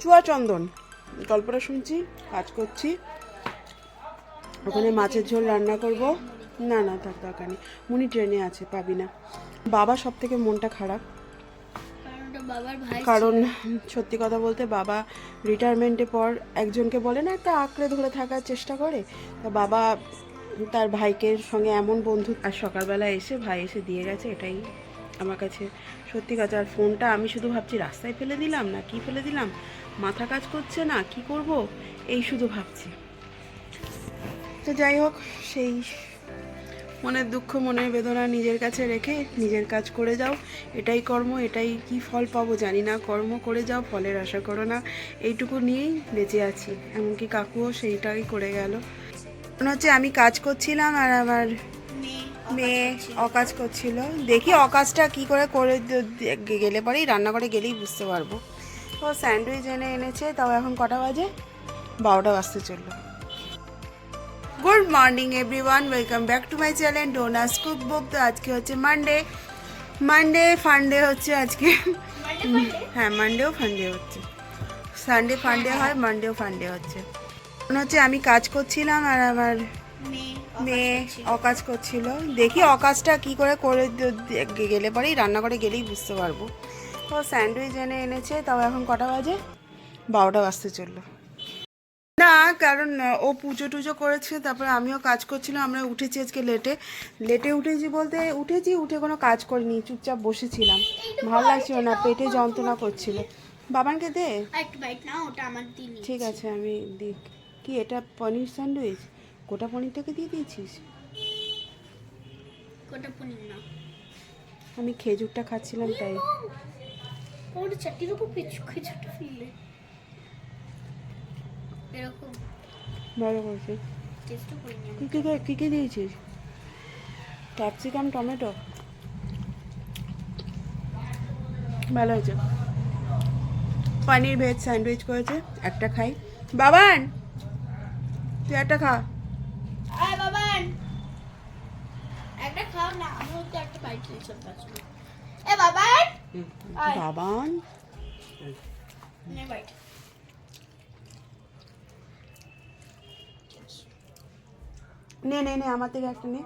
চুয়াচন্দন গল্পটা শুনছি, কাজ করছি। ওখানে মাছের ঝোল রান্না করব। না না, তার দরকার নেই, মুনি ট্রেনে আছে, পাবি না। বাবা সব থেকে মনটা খারাপ, কারণ সত্যি কথা বলতে বাবা রিটায়ারমেন্টের পর একজনকে বলে না একটা আঁকড়ে ধরে থাকার চেষ্টা করে, তা বাবা তার ভাইকে সঙ্গে এমন বন্ধু, আর সকালবেলা এসে ভাই এসে দিয়ে গেছে, এটাই আমার কাছে সত্যি কথা। আর ফোনটা আমি শুধু ভাবছি রাস্তায় ফেলে দিলাম না কি ফেলে দিলাম, মাথা কাজ করছে না, কি করব এই শুধু ভাবছি। তো যাই হোক, সেই মনের দুঃখ মনের বেদনা নিজের কাছে রেখে নিজের কাজ করে যাও, এটাই কর্ম, এটাই কি ফল পাবো জানি না, কর্ম করে যাও, ফলের আশা করো না, এইটুকু নিয়েই বেঁচে আছি। এমনকি কাকুও সেইটাই করে গেল। মনে হচ্ছে আমি কাজ করছিলাম আর আমার মেয়ে অকাজ করছিল। দেখি অকাজটা কি করে করে গেলে পরেই রান্নাঘরে গেলেই বুঝতে পারবো। তো স্যান্ডউইচ এনেছে, তাও এখন কটা বাজে, 12টা বাজতে চললো। Good morning everyone, welcome back to my channel ডোনাস cook book. তো আজকে হচ্ছে মানডে ফান্ডে হচ্ছে আজকে। হ্যাঁ, মানডেও ফান্ডে হচ্ছে, সানডে ফান্ডে হয়, মানডেও ফান্ডে হচ্ছে। মনে হচ্ছে আমি কাজ করছিলাম আর আমার মেয়ে অকাজ করছিল। দেখি অকাজটা কি করে গেলে পরেই রান্নাঘরে গেলেই বুঝতে পারবো। তো স্যান্ডউইচ এনেছে, তাও এখন কটা বাজে, 12টা বাজতে চললো। না, কারণ ও পুজো টুজো করেছে, তারপরে আমিও কাজ করছিলাম। আমরা উঠেছি আজকে লেটে উঠেছি বলতে উঠে কোনো কাজ করিনি, চুপচাপ বসেছিলাম, ভালো লাগছিল না, পেটে যন্ত্রণা করছিল। বাবানকে দে একটু বাইট না, ওটা আমার দিলি। ঠিক আছে, আমি দিই। কি এটা পনির স্যান্ডউইচ, গোটা পনিরটাকে দিয়ে দিয়েছিস? গোটা পনির না, আমি খেজুরটা খাচ্ছিলাম তাই। ওটা চাটির উপর খেজুরটা ফেললে এরকম ভালো করছি। টেস্টও করিনি আমি। কী দিয়েছিস? ক্যাপসিকাম, টমেটো, ভালো হয়েছে। পনির ভেজ স্যান্ডউইচ করেছে, একটা খাই। বাবান তুই একটা খা। আয় বাবান, একটা খাও না, আমিও তো একটা বাইট নিয়েছিলাম তার জন্য। এ বাবান, বাবান নে বাইট। নে নে নে, আমার থেকে একটা নে।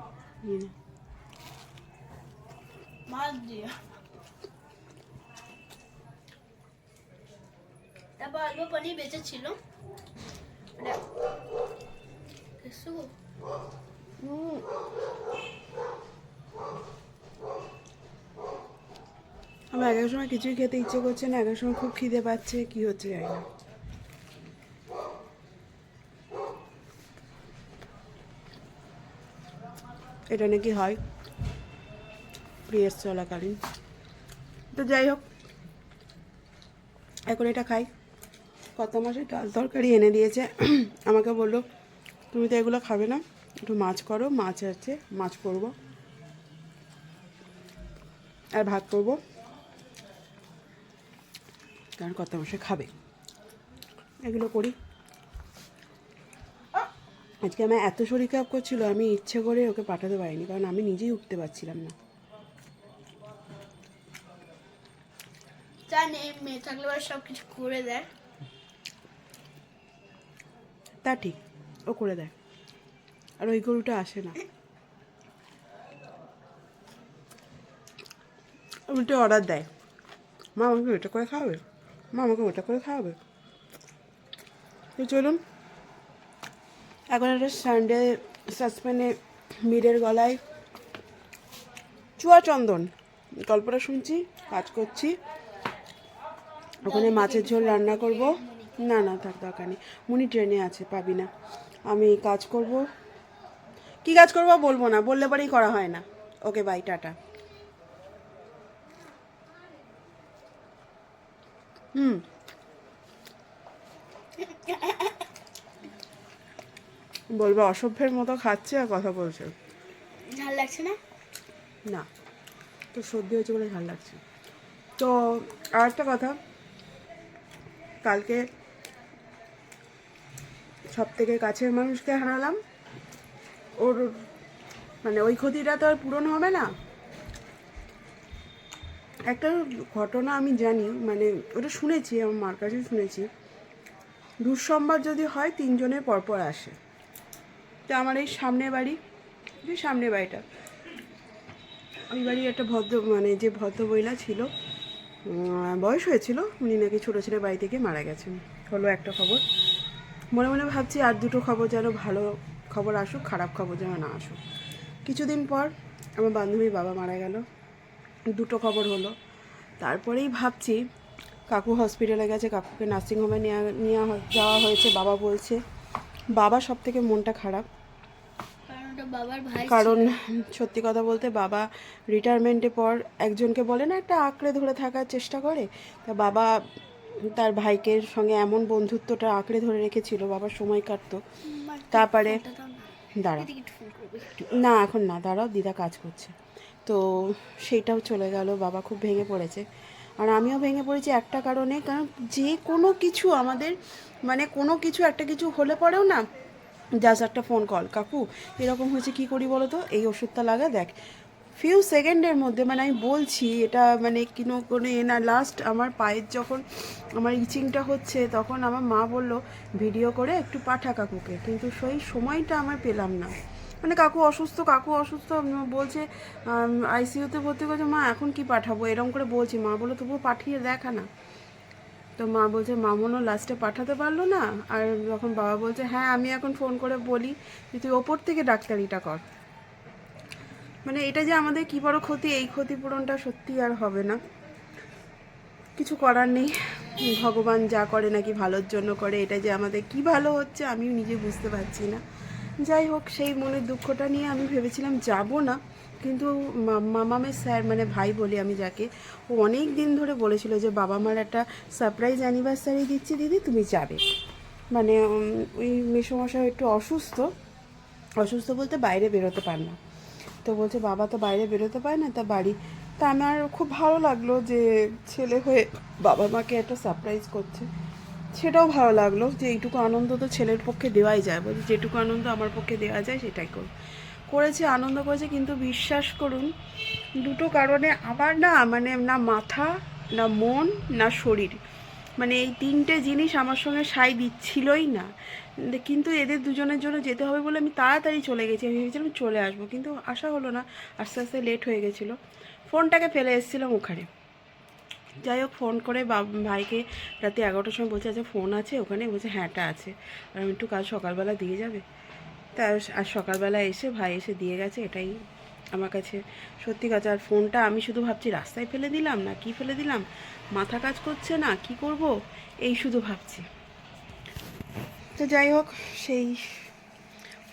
মাছ দিয়ে তারপর আলু পনির বেঁচে ছিল, আমার এক এক সময় কিছুই খেতে ইচ্ছে করছে না, এক এক সময় খুব খিদে পাচ্ছে, কি হচ্ছে জানি না। এটা নাকি হয় পিরিয়ড চলাকালীন। তো যাই হোক, এখন এটা খাই। কত মাসে ডাল তরকারি এনে দিয়েছে, আমাকে বললো তুমি তো এগুলো খাবে না, একটু মাছ করো, মাছ আছে, মাছ করবো আর ভাত করবো, কারণ কত মাসে খাবে, এগুলো করি। আজকে আমার এত শরীর খারাপ করছিল, আমি ইচ্ছে করে ওকে পাঠাতে পারিনি, কারণ আমি নিজেই উঠতে পারছিলাম না। জানে মেয়ে থাকলে সব কিছু করে দেয়, তা ঠিক, ও করে দেয়, আর ওই গরুটা আসে না, উল্টে অর্ডার দেয়, মা আমাকে এটা করে খাওয়াবে, মা আমাকে ওটা করে খাওয়াবে। তো চলুন, এখন একটা সানডে সাসপেন্সে মীরের গলায় চুয়াচন্দন গল্পটা শুনছি, কাজ করছি। ওখানে মাছের ঝোল রান্না করব। না না, তার দরকার নেই, মুনি ট্রেনে আছে, পাবি না। আমি কাজ করব, কি কাজ করবো বলবো না, বললে পরেই করা হয় না। Okay bye, tata. বলবো অসভ্যের মতো খাচ্ছে আর কথা বলছে। ঝাল লাগছে না? না, তো সর্দি হয়েছে বলে ঝাল লাগছে। তো আর একটা কথা, কালকে সব থেকে কাছের মানুষকে হারালাম, ওর মানে ওই ক্ষতিটা তো আর পূরণ হবে না। একটা ঘটনা আমি জানি, মানে ওটা শুনেছি, আমার মার কাছে শুনেছি, দূর সোমবার যদি হয় 3 জনের পরপর আসে। তো আমার এই সামনের বাড়ি, যে সামনের বাড়িটা, ওই বাড়ির একটা মানে যে ভদ্রমহিলা ছিল, বয়স হয়েছিল, উনি নাকি ছোটো ছেলে বাড়ি থেকে মারা গেছেন। হলো একটা খবর। মনে মনে ভাবছি আর দুটো খবর যেন ভালো খবর আসুক, খারাপ খবর যেন না আসুক। কিছুদিন পর আমার বান্ধবীর বাবা মারা গেল, দুটো খবর হলো। তারপরেই ভাবছি কাকু হসপিটালে গেছে, কাকুকে নার্সিংহোমে নিয়ে যাওয়া হয়েছে। বাবা বলছে, বাবা সব থেকে মনটা খারাপ, কারণ সত্যি কথা বলতে বাবা রিটায়ারমেন্টের পর একজনকে বলে না একটা আঁকড়ে ধরে থাকার চেষ্টা করে, তা বাবা তার ভাইকে সঙ্গে এমন বন্ধুত্বটা আঁকড়ে ধরে রেখেছিল, বাবার সময় কাটতো। তারপরে দাঁড়াও, না এখন না, দাঁড়াও, দিদা কাজ করছে। তো সেইটাও চলে গেল, বাবা খুব ভেঙে পড়েছে। আর আমিও ভেঙে পড়েছি একটা কারণে, কারণ যে কোনো কিছু আমাদের মানে কোনো কিছু একটা কিছু হলে পরেও না জাস্ট একটা ফোন কল, কাকু এরকম হয়েছে, কী করি বলো তো, এই ওষুধটা লাগা, দেখ ফিউ সেকেন্ডের মধ্যে, মানে আমি বলছি এটা মানে কোনো না। লাস্ট আমার পায়ের যখন আমার ইচিংটা হচ্ছে, তখন আমার মা বলল ভিডিও করে একটু পাঠা কাকুকে, কিন্তু সেই সময়টা আমার পেলাম না। মানে কাকু অসুস্থ বলছে আইসিইউতে ভর্তি করেছে, মা এখন কি পাঠাবো এরকম করে বলছি, মা বললো তবুও পাঠিয়ে দেখা না। তো মা বলছে মামনও লাস্টে পাঠাতে পারলো না। আর যখন বাবা বলছে হ্যাঁ আমি এখন ফোন করে বলি যে তুই ওপর থেকে ডাক্তারিটা কর, মানে এটা যে আমাদের কী বড় ক্ষতি, এই ক্ষতিপূরণটা সত্যি আর হবে না। কিছু করার নেই, ভগবান যা করে নাকি ভালোর জন্য করে, এটা যে আমাদের কি ভালো হচ্ছে আমিও নিজে বুঝতে পারছি না। যাই হোক, সেই মনের দুঃখটা নিয়ে আমি ভেবেছিলাম যাব না, কিন্তু মামামের স্যার, মানে ভাই বলি আমি যাকে, ও অনেক দিন ধরে বলেছিল যে বাবা মার একটা সারপ্রাইজ অ্যানিভার্সারি দিচ্ছি দিদি, তুমি যাবে। মানে ওই মেসোমশাই একটু অসুস্থ, অসুস্থ বলতে বাইরে বেরোতে পার না। তো বলছে বাবা তো বাইরে বেরোতে পারে না, তা বাড়ি। তা আমার খুব ভালো লাগলো যে ছেলে হয়ে বাবা মাকে একটা সারপ্রাইজ করছে, সেটাও ভালো লাগলো যে এইটুকু আনন্দ তো ছেলের পক্ষে দেওয়াই যায়, বলছি যেটুকু আনন্দ আমার পক্ষে দেওয়া যায় সেটাই করেছে, আনন্দ করেছে। কিন্তু বিশ্বাস করুন, দুটো কারণে আমার না মানে না মাথা, না মন, না শরীর, মানে এই তিনটে জিনিস আমার সঙ্গে সাই দিচ্ছিলই না। কিন্তু এদের দুজনের জন্য যেতে হবে বলে আমি তাড়াতাড়ি চলে গেছি, আমি ভেবেছিলাম চলে আসবো, কিন্তু আসা হলো না, আস্তে আস্তে লেট হয়ে গেছিলো। ফোনটাকে ফেলে এসেছিলাম ওখানে। যাই হোক, ফোন করে ভাইকে রাতে 11টার সময় বলছে আচ্ছা ফোন আছে ওখানে, বলছে হ্যাঁটা আছে, আর আমি একটু কাল সকালবেলা দিয়ে যাবে। তা আর সকালবেলা এসে ভাই এসে দিয়ে গেছে, এটাই আমার কাছে সত্যি কথা। আর ফোনটা আমি শুধু ভাবছি রাস্তায় ফেলে দিলাম না কি ফেলে দিলাম, মাথা কাজ করছে না, কি করব এই শুধু ভাবছি। তো যাই হোক, সেই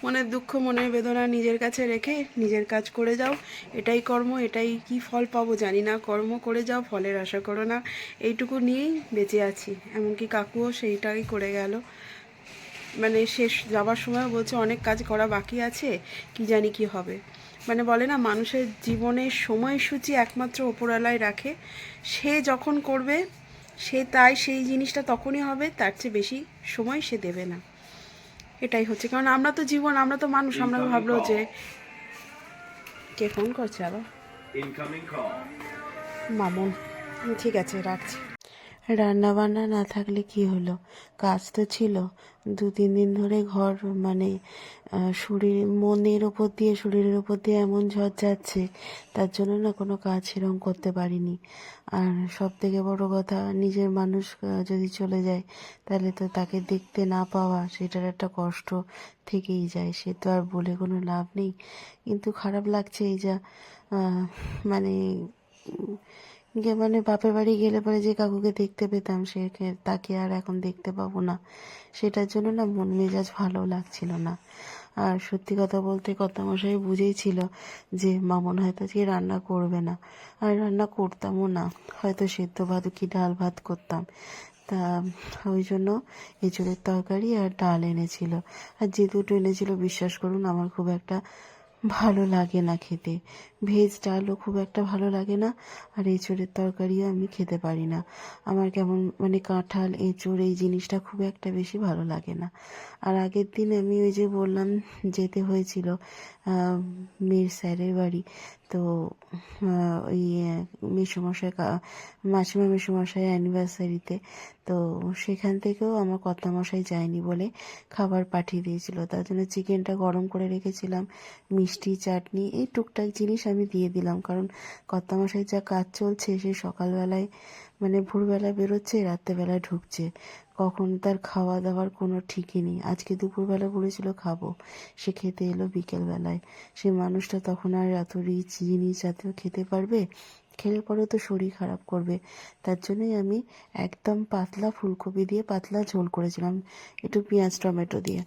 মনের দুঃখ মনের বেদনা নিজের কাছে রেখে নিজের কাজ করে যাও, এটাই কর্ম, এটাই কি ফল পাবো জানি না, কর্ম করে যাও, ফলের আশা করো না, এইটুকু নিয়েই বেঁচে আছি। এমনকি কাকুও সেইটাই করে গেল, মানে শেষ যাবার সময় বলছে অনেক কাজ করা বাকি আছে, কি জানি কি হবে। মানে বলে না মানুষের জীবনের সময়সূচি একমাত্র ওপরওয়ালাই রাখে, সে যখন করবে সে তাই সেই জিনিসটা তখনই হবে, তার চেয়ে বেশি সময় সে দেবে না। এটাই হচ্ছে, কারণ আমরা তো জীবন, আমরা তো মানুষ, আমরা ভাবলো যে কে ফোন করছে আবার, মামুন, ঠিক আছে রাখছি। রান্না বান্না না থাকলে কি হলো, কাজ তো ছিল। 2-3 দিন ধরে ঘর মানে শরীরের উপর দিয়ে এমন ঝড় যাচ্ছে, তার জন্য না কোনো কাজ সেরকম করতে পারিনি। আর সব থেকে বড় কথা, নিজের মানুষ যদি চলে যায় তাহলে তো তাকে দেখতে না পাওয়া, সেটার একটা কষ্ট থেকেই যায়, সে তো আর বলে কোনো লাভ নেই। কিন্তু খারাপ লাগছে এই যা মানে মানে বাপের বাড়ি গেলে পরে যে কাকুকে দেখতে পেতাম, সে তাকে আর এখন দেখতে পাবো না, সেটার জন্য না মন মেজাজ ভালো লাগছিল না। আর সত্যি কথা বলতে কর্তামশাই বুঝেইছিল যে মামন হয়তো আজকে রান্না করবে না, আর রান্না করতামও না, হয়তো সেদ্ধ ভাত কি ডাল ভাত করতাম। তা ওই জন্য এঁচোড়ের তরকারি আর ডাল এনেছিল, আর যে দুটো এনেছিল বিশ্বাস করুন আমার খুব একটা ভালো লাগে না খেতে। ভেজ ডালও খুব একটা ভালো লাগে না, আর এঁচোড়ের তরকারিও আমি খেতে পারি না। আমার কেমন মানে কাঁঠাল এঁচোড় এই জিনিসটা খুব একটা বেশি ভালো লাগে না। আর আগের দিন আমি ওই যে বললাম যেতে হয়েছিল মেয়ের স্যারের বাড়ি, তো ওই মেসোমশাই মাসিমা মেসোমশাই অ্যানিভার্সারিতে, তো সেখান থেকেও আমার কর্তামশাই যায়নি বলে খাবার পাঠিয়ে দিয়েছিল। তার জন্য চিকেনটা গরম করে রেখেছিলাম, মিষ্টি চাটনি এই টুকটাক জিনিস আমি দিয়ে দিলাম, কারণ কর্তামশাই যা কাজ চলছে, সে সকালবেলায় মানে ভোরবেলায় বেরোচ্ছে, রাত্রেবেলায় ঢুকছে, কখন তার খাওয়া দাওয়ার কোনো ঠিকই নেই। আজকে দুপুরবেলা বলেছিল খাবো, সে খেতে এলো বিকেলবেলায়। সে মানুষটা তখন আর এত রিচ জিনিস জাতীয় খেতে পারবে? খেলে পরে তো শরীর খারাপ করবে। তার জন্যই আমি একদম পাতলা ফুলকপি দিয়ে পাতলা ঝোল করেছিলাম, একটু পেঁয়াজ টমেটো দিয়ে,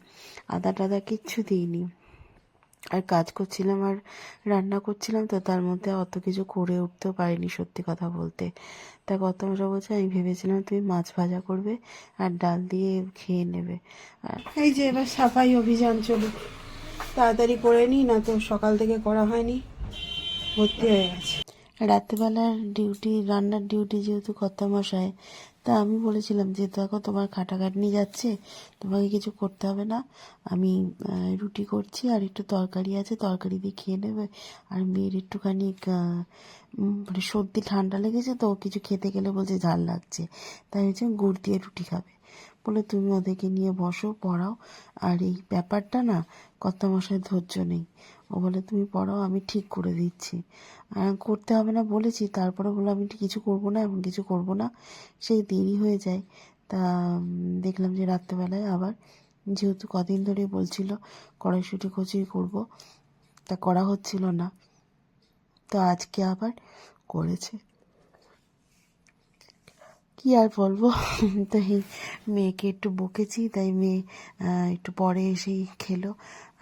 আদা টাদা কিচ্ছু দিইনি। আর কাজ করছিলাম আর রান্না করছিলাম, তো তার মধ্যে অত কিছু করে উঠতেও পারিনি সত্যি কথা বলতে। তা কত মশা বলছে, আমি ভেবেছিলাম তুমি মাছ ভাজা করবে আর ডাল দিয়ে খেয়ে নেবে। আর এই যে এবার সাফাই অভিযান চলুক, তাড়াতাড়ি করে নিই, না তো সকাল থেকে করা হয়নি, ভর্তি হয়ে গেছে। রাত্রেবেলার ডিউটি, রান্নার ডিউটি যেহেতু কর্তামশায়, তা আমি বলেছিলাম যে দেখো তোমার খাটাখাটনি যাচ্ছে, তোমাকে কিছু করতে হবে না, আমি রুটি করছি আর একটু তরকারি আছে, তরকারি দিয়ে খেয়ে নেবে। আর মেয়ের একটুখানি মানে সর্দি ঠান্ডা লেগেছে, তো ও কিছু খেতে গেলে বলছে ঝাল লাগছে, তাই হচ্ছে গুড় দিয়ে রুটি খাবে। বলে তুমি ওদেরকে নিয়ে বসো, পড়াও। আর এই ব্যাপারটা না কর্তামশায় ধৈর্য নেই, ও বলে তুমি পড়াও, আমি ঠিক করে দিচ্ছি। করতে হবে না বলেছি, তারপরে বলে আমি কিছু করব না, এমন কিছু করব না। সেই দেরি হয়ে যায়। তা দেখলাম যে রাত্রেবেলায় আবার, যেহেতু কদিন ধরে বলছিল কড়াইশুঁটি কচুরি করব, তা করা হচ্ছিল না, তো আজকে আবার করেছে। কি আর বলবো। তাই মেয়েকে একটু বকেছি, তাই মেয়ে একটু পরে এসেই খেলো।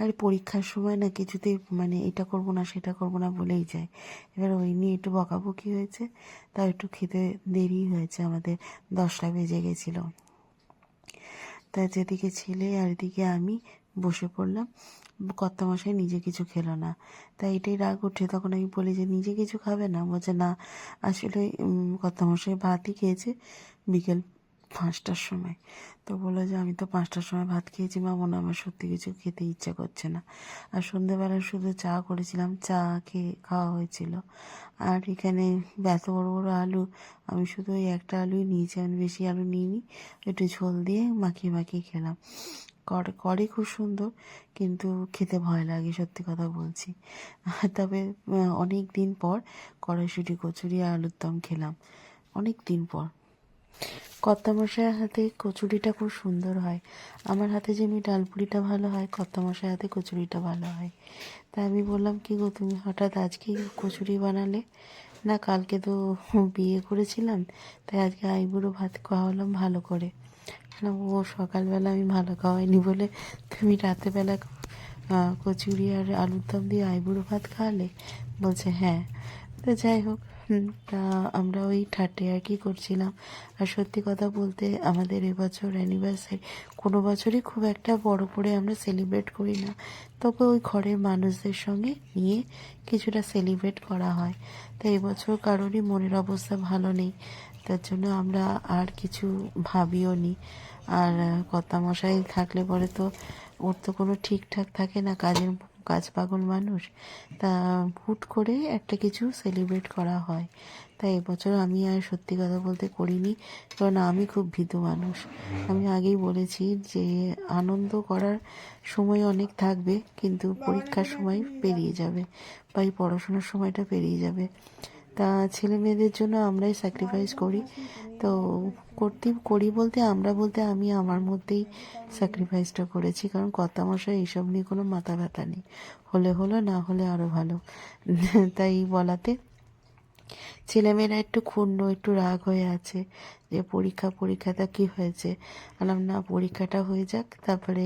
আর পরীক্ষার সময় না কিছুতেই মানে এটা করব না সেটা করব না বলেই যায়, এবার ওই নিয়ে একটু বকাবকি হয়েছে, তাই একটু খেতে দেরি হয়েছে, আমাদের 10টা বেজে গেছিলো। তা যেদিকে ছেলে আর এদিকে আমি বসে পড়লাম, কর্তামশাই নিজে কিছু খেলো না, তাই এটাই রাগ উঠে। তখন আমি বলি যে নিজে কিছু খাবে না? বলছে না, আসলে কর্তামশাই ভাতই খেয়েছে বিকেল 5টার সময়। তো বললো যে আমি তো 5টার সময় ভাত খেয়েছি মা, মনে হয় আমার সত্যি কিছু খেতে ইচ্ছা করছে না। আর সন্ধ্যেবেলা শুধু চা করেছিলাম, চা খেয়ে খাওয়া হয়েছিল। আর এখানে এত বড় বড় আলু, আমি শুধু ওই একটা আলুই নিয়েছি, আমি বেশি আলু নিইনি, একটু ঝোল দিয়ে মাখিয়ে মাখিয়ে খেলাম। করে খুব সুন্দর, কিন্তু খেতে ভয় লাগে সত্যি কথা বলছি। তবে অনেক দিন পর কড়াইশুঁটি কচুরি আর আলুর দম খেলাম, অনেক দিন পর। কর্তামশাইয়ের হাতে কচুরিটা খুব সুন্দর হয়। আমার হাতে যেমনি ডালপুরিটা ভালো হয়, কর্তামশাইয়ের হাতে কচুরিটা ভালো হয়। তা আমি বললাম কি গো, তুমি হঠাৎ আজকেই কচুরি বানালে? না কালকে তো বিয়ে করেছিলাম, তাই আজকে আইবুড়ো ভাত খাওয়ালাম ভালো করে। না ও সকালবেলা আমি ভালো খাওয়াইনি বলে তুমি রাতেরবেলা কচুরি আর আলুর দম দিয়ে আইবুড়ো ভাত খাওয়ালে? বলছে হ্যাঁ। তো যাই হোক, তা আমরা ওই ঠাট্টে আর কি করছিলাম। আর সত্যি কথা বলতে আমাদের এবছর অ্যানিভার্সারি কোনো বছরই খুব একটা বড় করে আমরা সেলিব্রেট করি না, তবে ওই ঘরের মানুষদের সঙ্গে নিয়ে কিছুটা সেলিব্রেট করা হয়। তো এবছর কারোরই মনের অবস্থা ভালো নেই, তার জন্য আমরা আর কিছু ভাবিও নি। আর কর্তামশাই থাকলে পরে তো ওর তো কোনো ঠিকঠাক থাকে না, কাজ পাগল মানুষ, তা হুট করে একটা কিছু সেলিব্রেট করা হয়। তাই এবছর আমি আর সত্যি কথা বলতে করিনি, কারণ আমি খুব ভীতু মানুষ। আমি আগেই বলেছি যে আনন্দ করার সময় অনেক থাকবে, কিন্তু পরীক্ষার সময় পেরিয়ে যাবে, বা এই পড়াশোনার সময়টা পেরিয়ে যাবে। তা ছেলে মেয়েদের জন্য আমরাই স্যাক্রিফাইস করি, তো করি বলতে আমরা বলতে আমি আমার মধ্যেই স্যাক্রিফাইসটা করেছি, কারণ কর্তামশাই এইসব নিয়ে কোনো মাথা ব্যথা নেই, হলে হলো, না হলে আরও ভালো। তাই বলাতে ছেলেমেয়েরা একটু ক্ষুণ্ণ, একটু রাগ হয়ে আছে যে পরীক্ষাটা কি হয়েছে। বললাম না, পরীক্ষাটা হয়ে যাক, তারপরে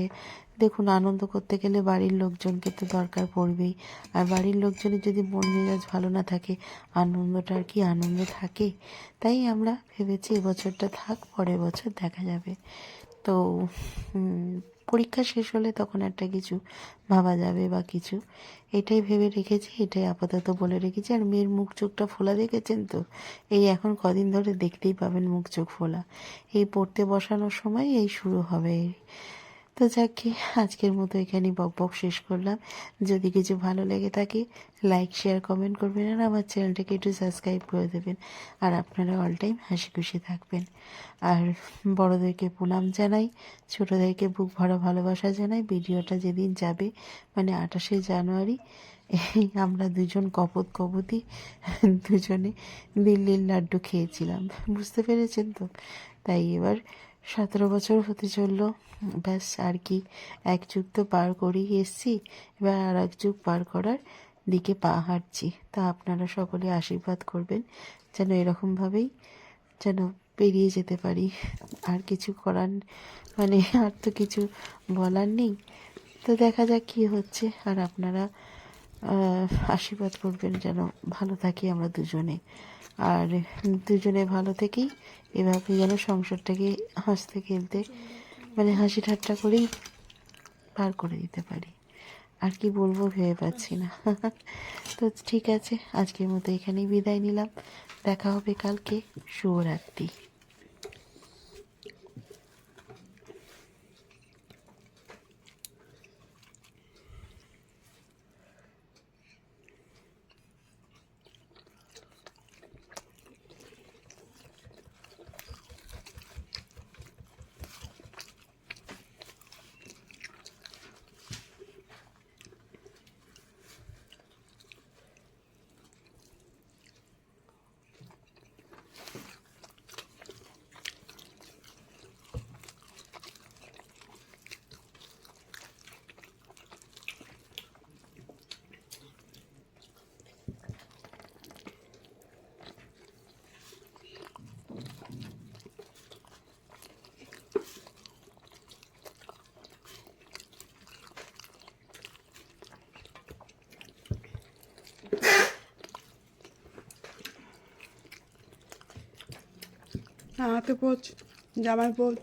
দেখুন আনন্দ করতে গেলে বাড়ির লোকজনকে তো দরকার পড়বেই, আর বাড়ির লোকজনের যদি মন মেজাজ ভালো না থাকে, আনন্দটা আর কি আনন্দ থাকে। তাই আমরা ভেবেছি এবছরটা থাক, পরের বছর দেখা যাবে। তো পরীক্ষা শেষ হলে তখন একটা কিছু ভাবা যাবে বা কিছু, এটাই ভেবে রেখেছি, এটাই আপাতত বলে রেখেছি। আর মেয়ের মুখ চোখটা ফোলা দেখেছেন তো, এই এখন কদিন ধরে দেখতেই পাবেন মুখ চোখ ফোলা। এই পড়তে বসানোর সময় এই শুরু হবে। তো যাকে আজকের মতো এখানেই বকবক শেষ করলাম। যদি কিছু ভালো লেগে থাকে লাইক শেয়ার কমেন্ট করবেন, আর আমার চ্যানেলটাকে একটু সাবস্ক্রাইব করে দেবেন। আর আপনারা অল টাইম হাসি খুশি থাকবেন। আর বড়োদেরকে প্রণাম জানাই, ছোটোদেরকে বুক ভরা ভালোবাসা জানাই। ভিডিওটা যেদিন যাবে মানে 28শে জানুয়ারি, আমরা দুজন কপতি দুজনে দিল্লির লাড্ডু খেয়েছিলাম, বুঝতে পেরেছেন তো। তাই এবার 17 বছর হতে চললো, ব্যাস আর কি। এক যুগ তো পার করেই এসছি, এবার আর এক যুগ পার করার দিকে পা হাঁটছি। তা আপনারা সকলে আশীর্বাদ করবেন যেন এরকমভাবেই যেন পেরিয়ে যেতে পারি। আর কিছু করার মানে আর তো কিছু বলার নেই। তো দেখা যাক কী হচ্ছে। আর আপনারা আশীর্বাদ করবেন যেন ভালো থাকি আমরা দুজনে। আর দুজনে ভালো থেকেই এভাবে যেন সংসারটাকে হাসতে খেলতে মানে হাসি ঠাট্টা করেই পার করে দিতে পারি। আর কি বলবো ভেবে পাচ্ছি না। তো ঠিক আছে, আজকের মতো এখানেই বিদায় নিলাম। দেখা হবে কালকে। শুভরাত্রি। হাতে পোচ, জামাই পোচ।